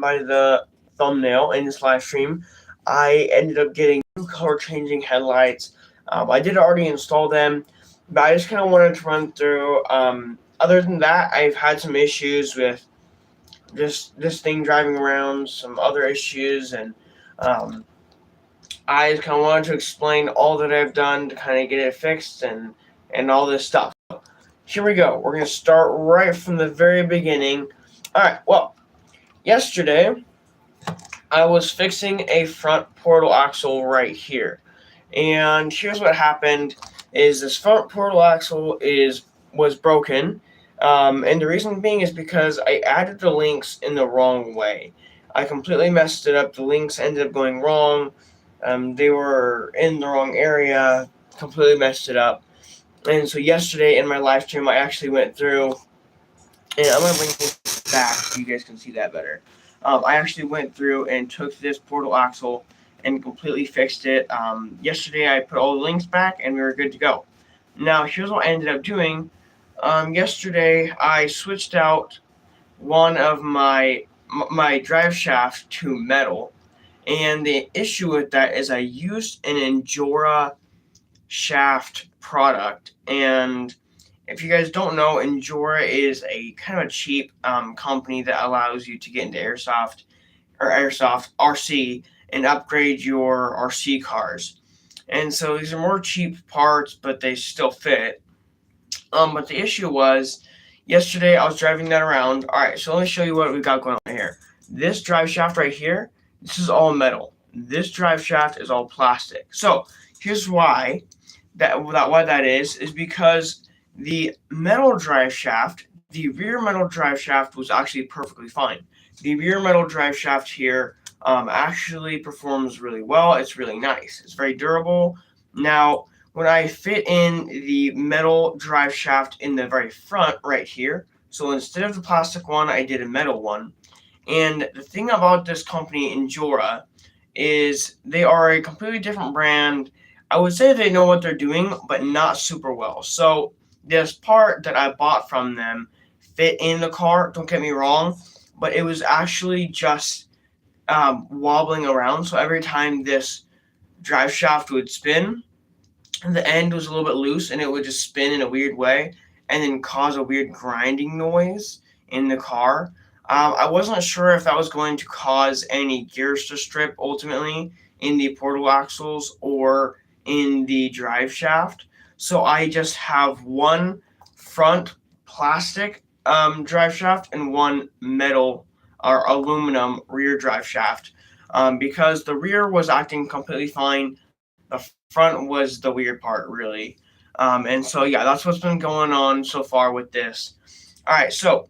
by the thumbnail in this live stream, I ended up getting new color changing headlights. I did already install them, but I just kind of wanted to run through. Other than that, I've had some issues with this thing driving around, some other issues, and I just kind of wanted to explain all that I've done to kind of get it fixed and all this stuff. Here we go. We're going to start right from the very beginning. All right, well, yesterday I was fixing a front portal axle right here. And here's what happened is this front portal axle was broken. And the reason being is because I added the links in the wrong way. I completely messed it up. The links ended up going wrong. They were in the wrong area, completely messed it up. And so yesterday in my live stream, I actually went through, and I'm going to bring this back so you guys can see that better. I actually went through and took this portal axle and completely fixed it. Yesterday, I put all the links back, and we were good to go. Now, here's what I ended up doing. Yesterday, I switched out one of my drive shaft to metal. And the issue with that is I used an Endura shaft product. And if you guys don't know, Endura is a kind of a cheap company that allows you to get into Airsoft RC and upgrade your RC cars. And so these are more cheap parts, but they still fit. But the issue was, yesterday I was driving that around. All right, so let me show you what we got going on here. This drive shaft right here, this is all metal. This drive shaft is all plastic. So here's why that is because the metal drive shaft, the rear metal drive shaft was actually perfectly fine. The rear metal drive shaft here actually performs really well. It's really nice. It's very durable. Now, when I fit in the metal drive shaft in the very front right here, so instead of the plastic one, I did a metal one. And the thing about this company, Endura, is they are a completely different brand. I would say they know what they're doing, but not super well. So this part that I bought from them fit in the car, don't get me wrong, but it was actually just wobbling around. So every time this drive shaft would spin, the end was a little bit loose and it would just spin in a weird way and then cause a weird grinding noise in the car. I wasn't sure if that was going to cause any gears to strip ultimately in the portal axles or in the drive shaft. So I just have one front plastic drive shaft and one metal or aluminum rear drive shaft because the rear was acting completely fine. The front was the weird part, really. And so, yeah, that's what's been going on so far with this. All right, so,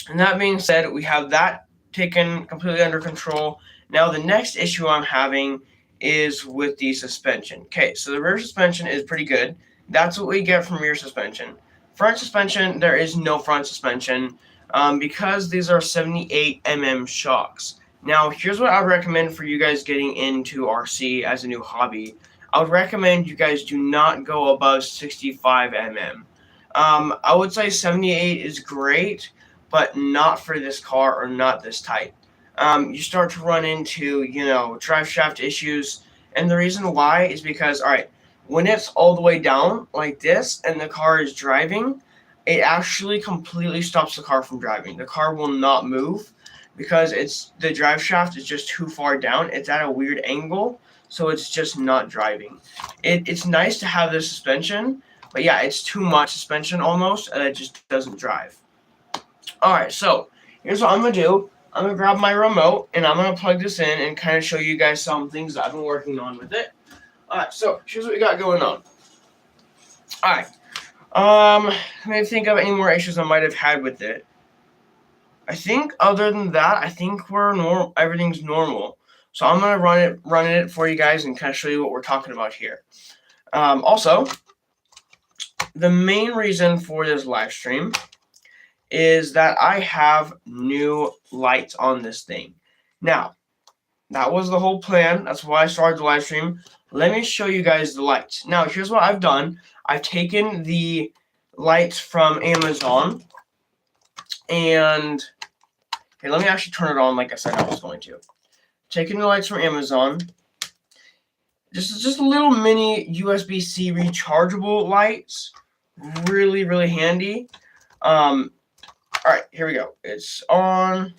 and that being said, we have that taken completely under control. Now, the next issue I'm having is with the suspension. Okay, so the rear suspension is pretty good. That's what we get from rear suspension. Front suspension, there is no front suspension because these are 78 mm shocks. Now, here's what I would recommend for you guys getting into RC as a new hobby. I would recommend you guys do not go above 65 mm. I would say 78 is great, but not for this car or not this type. You start to run into, drive shaft issues. And the reason why is because, all right, when it's all the way down like this and the car is driving, it actually completely stops the car from driving. The car will not move because the drive shaft is just too far down. It's at a weird angle, so it's just not driving. It's nice to have this suspension, but yeah, it's too much suspension almost, and it just doesn't drive. All right, so here's what I'm going to do. I'm going to grab my remote, and I'm going to plug this in and kind of show you guys some things that I've been working on with it. All right, so here's what we got going on. All right. Let me think of any more issues I might have had with it. I think other than that, I think everything's normal. So I'm going to run it for you guys and kind of show you what we're talking about here. Also, the main reason for this live stream is that I have new lights on this thing. Now, that was the whole plan. That's why I started the live stream. Let me show you guys the lights. Now, here's what I've done. I've taken the lights from Amazon, and Here, let me actually turn it on like I said I was going to. Taking the lights from Amazon. Just a little mini USB-C rechargeable lights. Really, really handy. Alright, here we go. It's on.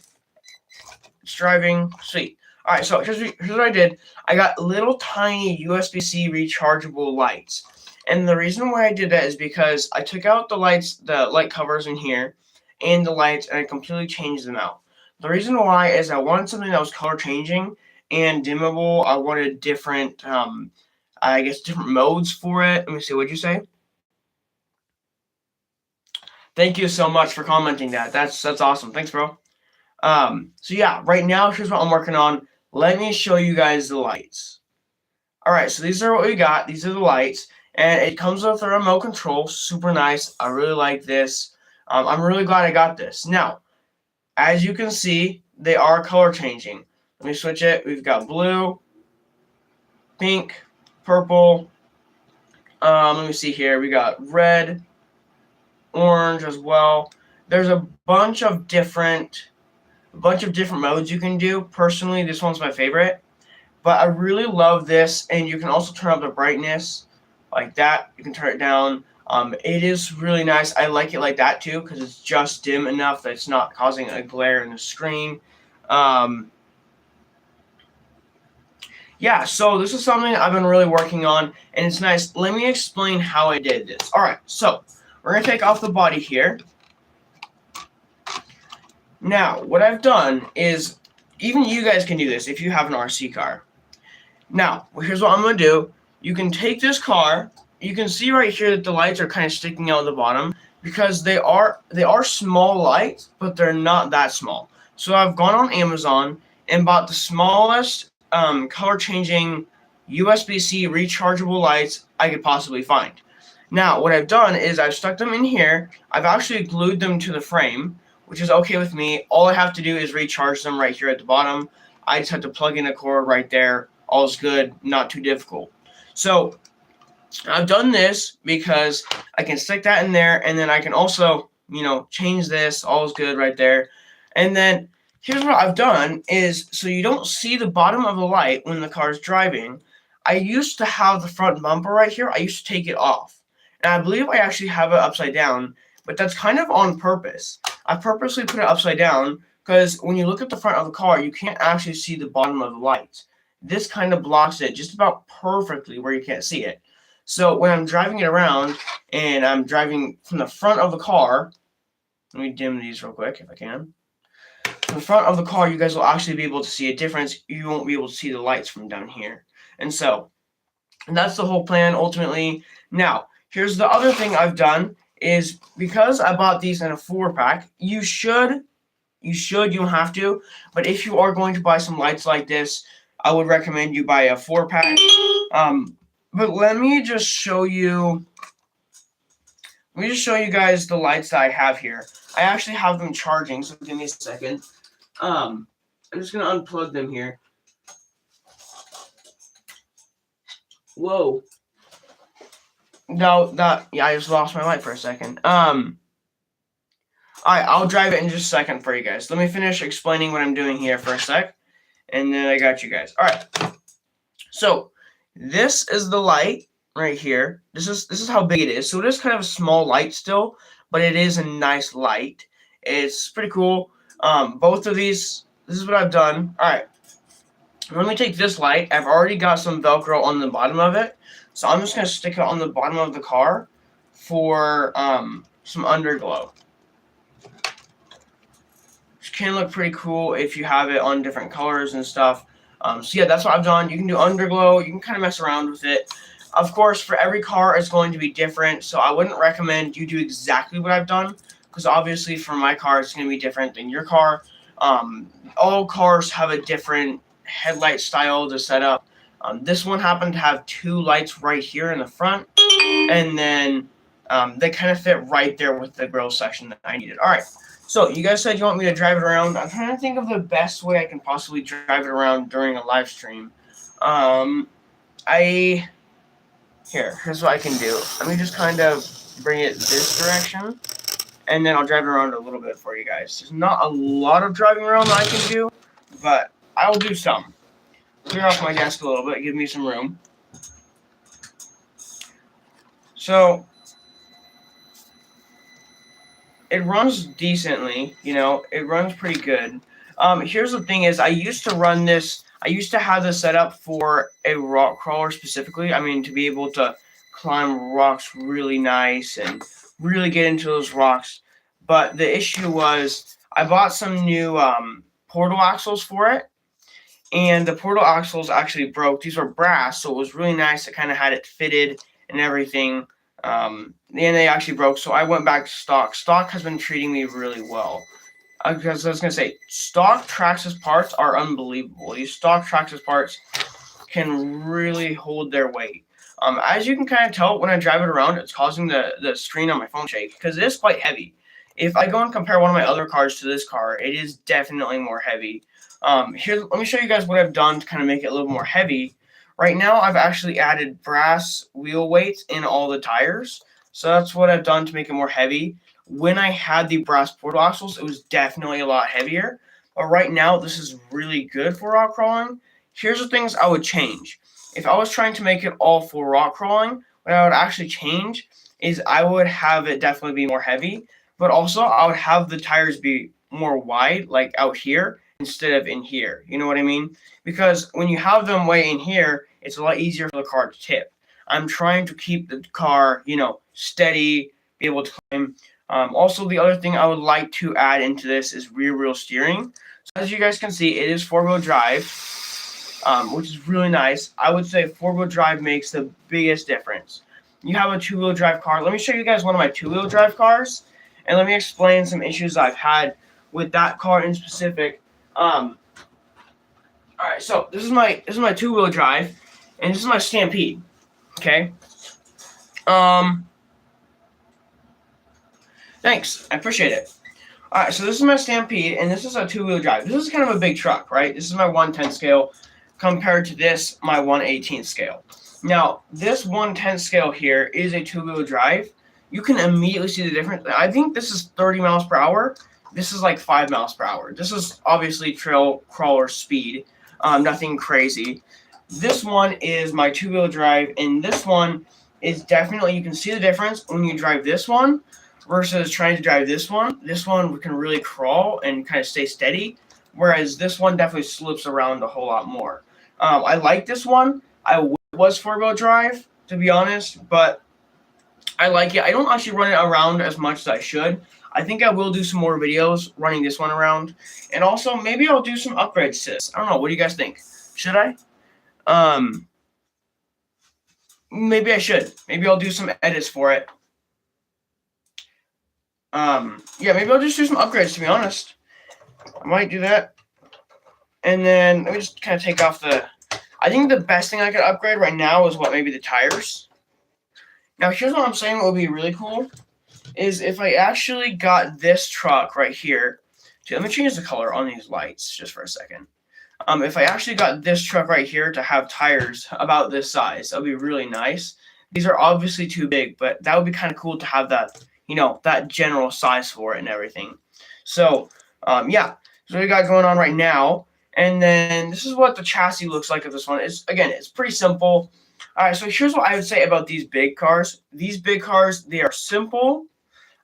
It's driving. Sweet. Alright, so here's what I did. I got little tiny USB-C rechargeable lights. And the reason why I did that is because I took out the light covers in here, and the lights, and I completely changed them out. The reason why is I wanted something that was color changing and dimmable. I wanted different, I guess, different modes for it. Let me see. What'd you say? Thank you so much for commenting that. That's awesome. Thanks, bro. So yeah, right now here's what I'm working on. Let me show you guys the lights. All right, so these are what we got. These are the lights, and it comes with a remote control. Super nice. I really like this. I'm really glad I got this. Now, as you can see, they are color changing. Let me switch it. We've got blue, pink, purple. Let me see here. We got red, orange as well. There's a bunch of different modes you can do. Personally, this one's my favorite. But I really love this, and you can also turn up the brightness like that. You can turn it down. It is really nice. I like it like that too because it's just dim enough that it's not causing a glare in the screen. Yeah, so this is something I've been really working on, and it's nice. Let me explain how I did this. All right, so we're going to take off the body here. Now, what I've done is, even you guys can do this if you have an RC car. Now, here's what I'm going to do. You can take this car. You can see right here that the lights are kind of sticking out of the bottom because they are small lights, but they're not that small. So I've gone on Amazon and bought the smallest color-changing USB-C rechargeable lights I could possibly find. Now, what I've done is I've stuck them in here. I've actually glued them to the frame, which is okay with me. All I have to do is recharge them right here at the bottom. I just have to plug in a cord right there. All's good, not too difficult. So I've done this because I can stick that in there, and then I can also, change this. All's good right there. And then here's what I've done is, so you don't see the bottom of the light when the car's driving, I used to have the front bumper right here. I used to take it off. And I believe I actually have it upside down, but that's kind of on purpose. I purposely put it upside down because when you look at the front of the car, you can't actually see the bottom of the lights. This kind of blocks it just about perfectly where you can't see it. So when I'm driving it around and I'm driving from the front of the car, let me dim these real quick if I can. From the front of the car, you guys will actually be able to see a difference. You won't be able to see the lights from down here. And that's the whole plan ultimately. Now, here's the other thing I've done is because I bought these in a 4-pack, you don't have to, but if you are going to buy some lights like this, I would recommend you buy a 4-pack. But let me just show you guys the lights that I have here. I actually have them charging, so give me a second. I'm just going to unplug them here. Whoa. No, I just lost my light for a second. Alright, I'll drive it in just a second for you guys. Let me finish explaining what I'm doing here for a sec, and then I got you guys. Alright, so this is the light right here. This is how big it is. So it is kind of a small light still, but it is a nice light. It's pretty cool. Both of these, this is what I've done. Alright, let me take this light. I've already got some Velcro on the bottom of it, so I'm just going to stick it on the bottom of the car for some underglow. Which can look pretty cool if you have it on different colors and stuff. So yeah, that's what I've done. You can do underglow. You can kind of mess around with it. Of course, for every car, it's going to be different, so I wouldn't recommend you do exactly what I've done, because obviously for my car, it's going to be different than your car. All cars have a different headlight style to set up. This one happened to have 2 lights right here in the front, and then they kind of fit right there with the grill section that I needed. All right, so you guys said you want me to drive it around. I'm trying to think of the best way I can possibly drive it around during a live stream. Here's what I can do. Let me just kind of bring it this direction. and then I'll drive it around a little bit for you guys. There's not a lot of driving around that I can do, but I will do some. Clear off my desk a little bit, give me some room. So it runs decently, it runs pretty good. Here's the thing is I used to have this set up for a rock crawler specifically. I mean, to be able to climb rocks really nice and really get into those rocks. But the issue was I bought some new portal axles for it, and the portal axles actually broke. These were brass, so it was really nice. I kind of had it fitted and everything. And they actually broke, so I went back to stock. Stock has been treating me really well. Because I was going to say, stock Traxxas parts are unbelievable. These stock Traxxas parts can really hold their weight. As you can kind of tell, when I drive it around, it's causing the screen on my phone shake, because it is quite heavy. If I go and compare one of my other cars to this car, it is definitely more heavy. Here, let me show you guys what I've done to kind of make it a little more heavy. Right now, I've actually added brass wheel weights in all the tires. So that's what I've done to make it more heavy. When I had the brass portal axles, it was definitely a lot heavier. But right now, this is really good for rock crawling. Here's the things I would change. If I was trying to make it all for rock crawling, what I would actually change is I would have it definitely be more heavy. But also, I would have the tires be more wide, like out here, instead of in here. You know what I mean? Because when you have them way in here, it's a lot easier for the car to tip. I'm trying to keep the car, steady, be able to climb. Also, the other thing I would like to add into this is rear wheel steering. So as you guys can see, it is 4-wheel drive, which is really nice. I would say 4-wheel drive makes the biggest difference. You have a 2-wheel drive car. Let me show you guys one of my 2-wheel drive cars, and let me explain some issues I've had with that car in specific. All right, so this is my 2-wheel drive, and this is my Stampede. Okay. Thanks, I appreciate it. All right, so this is my Stampede, and this is a 2-wheel drive. This is kind of a big truck, right? This is my 1/10 scale compared to this, my 1/18 scale. Now, this 1/10 scale here is a 2-wheel drive. You can immediately see the difference. I think this is 30 miles per hour. This is like 5 miles per hour. This is obviously trail crawler speed, nothing crazy. This one is my 2-wheel drive, and this one is definitely, you can see the difference when you drive this one versus trying to drive this one. This one can really crawl and kind of stay steady, whereas this one definitely slips around a whole lot more. I like this one. I was 4-wheel drive, to be honest, but I like it. I don't actually run it around as much as I should. I think I will do some more videos running this one around, and also maybe I'll do some upgrades to this. I don't know. What do you guys think? Should I? Maybe I should. Maybe I'll do some edits for it. Yeah, maybe I'll just do some upgrades, to be honest. I might do that. And then let me just kind of take off I think the best thing I could upgrade right now is maybe the tires. Now, here's what I'm saying would be really cool, is if I actually got this truck right here. Let me change the color on these lights just for a second. If I actually got this truck right here to have tires about this size, that would be really nice. These are obviously too big, but that would be kind of cool to have that, that general size for it and everything. So, yeah, so we got going on right now. And then this is what the chassis looks like of this one. It's pretty simple. All right, so here's what I would say about these big cars. These big cars, they are simple.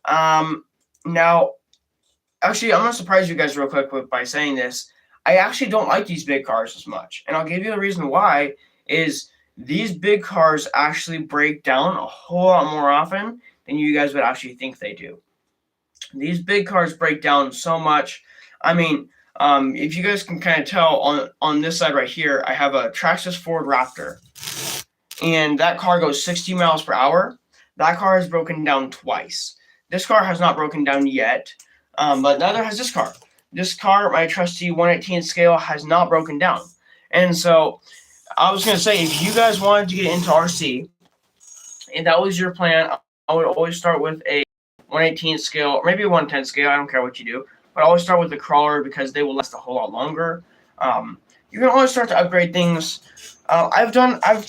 Now, actually, I'm going to surprise you guys real quick by saying this. I actually don't like these big cars as much. And I'll give you the reason why is these big cars actually break down a whole lot more often than you guys would actually think they do. These big cars break down so much. I mean, if you guys can kind of tell on this side right here, I have a Traxxas Ford Raptor. And that car goes 60 miles per hour. That car has broken down twice. This car has not broken down yet, but neither has this car. This car, my trusty 1/18 scale, has not broken down. And so I was going to say, if you guys wanted to get into RC, and that was your plan, I would always start with a 1/18 scale, or maybe a 1/10 scale. I don't care what you do. But always start with the crawler because they will last a whole lot longer. You can always start to upgrade things. I've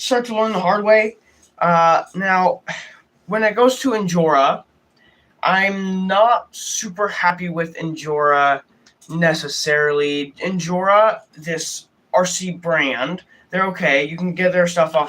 started to learn the hard way. Now, when it goes to Endura, I'm not super happy with Endura necessarily. Endura, this RC brand, they're okay. You can get their stuff off